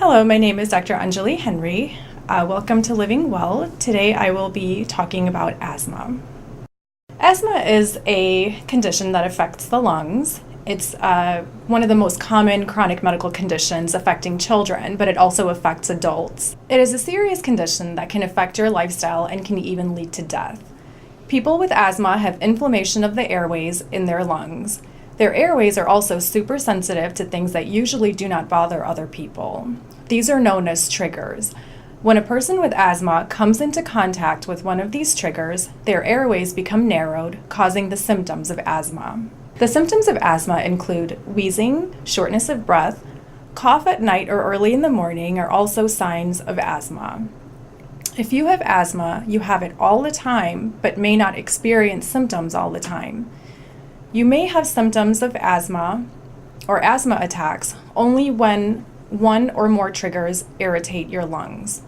Hello, my name is Dr. Anjali Henry. Welcome to Living Well. Today I will be talking about asthma. Asthma is a condition that affects the lungs. It's one of the most common chronic medical conditions affecting children, but it also affects adults. It is a serious condition that can affect your lifestyle and can even lead to death. People with asthma have inflammation of the airways in their lungs. Their airways are also super sensitive to things that usually do not bother other people. These are known as triggers. When a person with asthma comes into contact with one of these triggers, their airways become narrowed, causing the symptoms of asthma. The symptoms of asthma include wheezing, shortness of breath, cough at night or early in the morning are also signs of asthma. If you have asthma, you have it all the time, but may not experience symptoms all the time. You may have symptoms of asthma or asthma attacks only when one or more triggers irritate your lungs.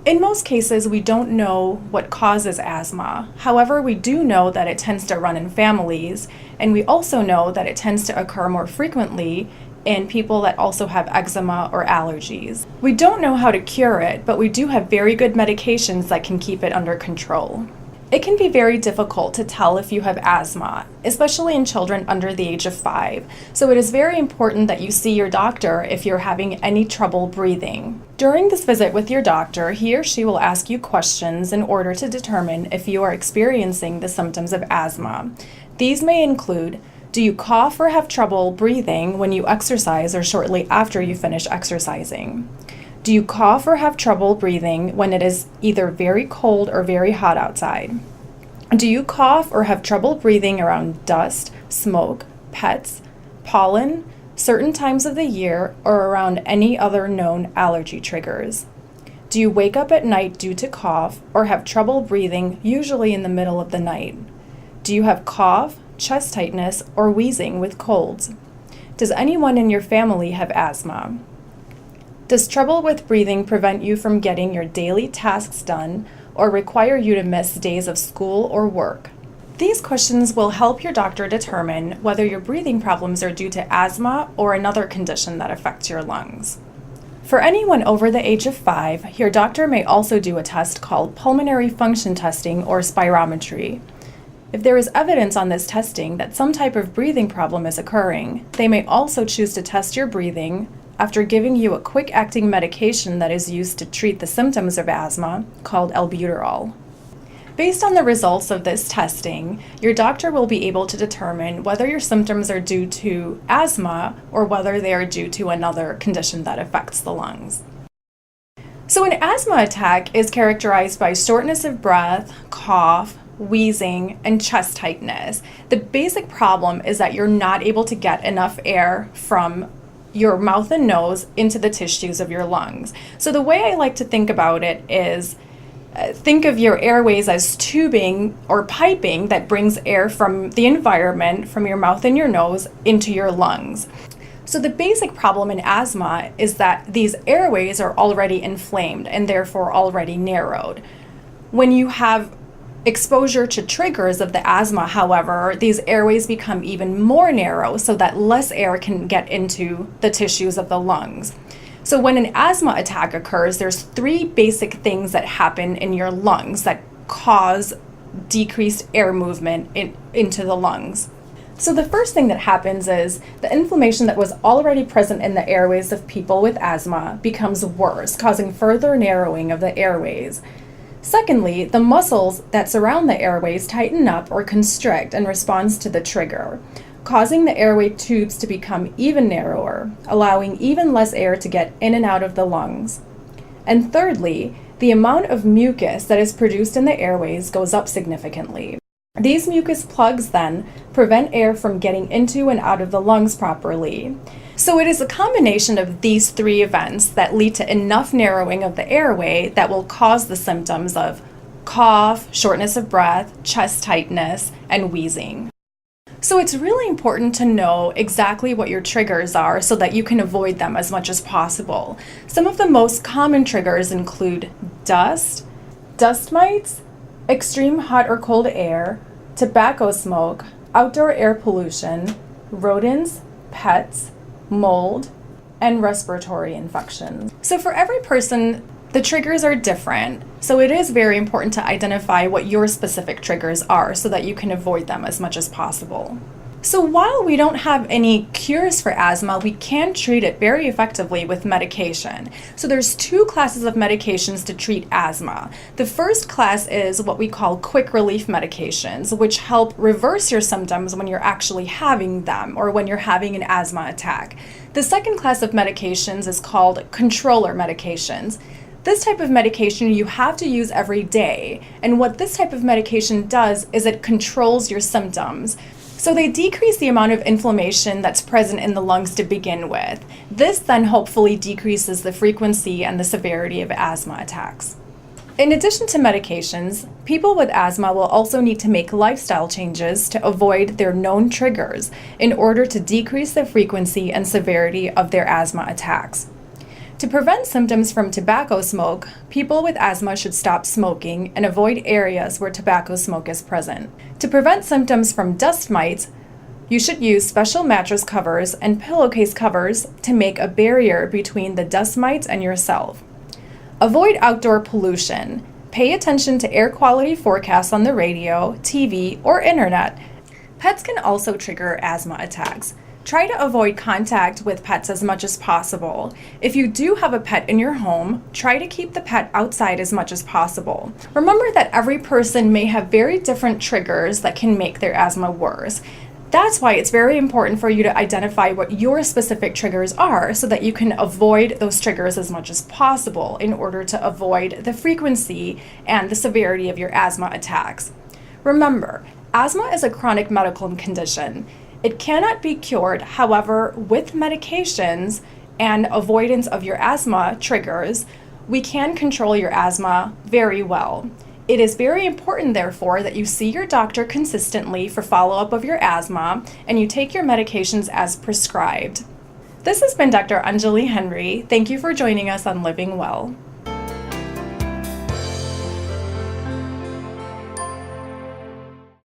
In most cases, we don't know what causes asthma. However, we do know that it tends to run in families, and we also know that it tends to occur more frequently in people that also have eczema or allergies. We don't know how to cure it, but we do have very good medications that can keep it under control. It can be very difficult to tell if you have asthma, especially in children under the age of 5. So it is very important that you see your doctor if you're having any trouble breathing. During this visit with your doctor, he or she will ask you questions in order to determine if you are experiencing the symptoms of asthma. These may include, do you cough or have trouble breathing when you exercise or shortly after you finish exercising? Do you cough or have trouble breathing when it is either very cold or very hot outside? Do you cough or have trouble breathing around dust, smoke, pets, pollen, certain times of the year, or around any other known allergy triggers? Do you wake up at night due to cough or have trouble breathing, usually in the middle of the night? Do you have cough, chest tightness, or wheezing with colds? Does anyone in your family have asthma? Does trouble with breathing prevent you from getting your daily tasks done or require you to miss days of school or work? These questions will help your doctor determine whether your breathing problems are due to asthma or another condition that affects your lungs. For anyone over the age of 5, your doctor may also do a test called pulmonary function testing or spirometry. If there is evidence on this testing that some type of breathing problem is occurring, they may also choose to test your breathing after giving you a quick-acting medication that is used to treat the symptoms of asthma called albuterol. Based on the results of this testing, your doctor will be able to determine whether your symptoms are due to asthma or whether they are due to another condition that affects the lungs. So an asthma attack is characterized by shortness of breath, cough, wheezing, and chest tightness. The basic problem is that you're not able to get enough air from your mouth and nose into the tissues of your lungs. So the way I like to think about it is think of your airways as tubing or piping that brings air from the environment, from your mouth and your nose, into your lungs. So the basic problem in asthma is that these airways are already inflamed and therefore already narrowed. When you have exposure to triggers of the asthma, however, these airways become even more narrow so that less air can get into the tissues of the lungs. So when an asthma attack occurs, there's 3 basic things that happen in your lungs that cause decreased air movement into the lungs. So the first thing that happens is the inflammation that was already present in the airways of people with asthma becomes worse, causing further narrowing of the airways. Secondly, the muscles that surround the airways tighten up or constrict in response to the trigger, causing the airway tubes to become even narrower, allowing even less air to get in and out of the lungs. And thirdly, the amount of mucus that is produced in the airways goes up significantly. These mucus plugs then prevent air from getting into and out of the lungs properly. So it is a combination of these 3 events that lead to enough narrowing of the airway that will cause the symptoms of cough, shortness of breath, chest tightness, and wheezing. So it's really important to know exactly what your triggers are so that you can avoid them as much as possible. Some of the most common triggers include dust, dust mites, extreme hot or cold air, tobacco smoke, outdoor air pollution, rodents, pets, mold, and respiratory infections. So for every person, the triggers are different, so it is very important to identify what your specific triggers are so that you can avoid them as much as possible. So while we don't have any cures for asthma, we can treat it very effectively with medication. So there's two classes of medications to treat asthma. The first class is what we call quick relief medications, which help reverse your symptoms when you're actually having them or when you're having an asthma attack. The second class of medications is called controller medications. This type of medication you have to use every day, and what this type of medication does is it controls your symptoms. So they decrease the amount of inflammation that's present in the lungs to begin with. This then hopefully decreases the frequency and the severity of asthma attacks. In addition to medications, people with asthma will also need to make lifestyle changes to avoid their known triggers in order to decrease the frequency and severity of their asthma attacks. To prevent symptoms from tobacco smoke, people with asthma should stop smoking and avoid areas where tobacco smoke is present. To prevent symptoms from dust mites, you should use special mattress covers and pillowcase covers to make a barrier between the dust mites and yourself. Avoid outdoor pollution. Pay attention to air quality forecasts on the radio, TV, or internet. Pets can also trigger asthma attacks. Try to avoid contact with pets as much as possible. If you do have a pet in your home, try to keep the pet outside as much as possible. Remember that every person may have very different triggers that can make their asthma worse. That's why it's very important for you to identify what your specific triggers are so that you can avoid those triggers as much as possible in order to avoid the frequency and the severity of your asthma attacks. Remember, asthma is a chronic medical condition. It cannot be cured, however, with medications and avoidance of your asthma triggers, we can control your asthma very well. It is very important, therefore, that you see your doctor consistently for follow-up of your asthma and you take your medications as prescribed. This has been Dr. Anjali Henry. Thank you for joining us on Living Well.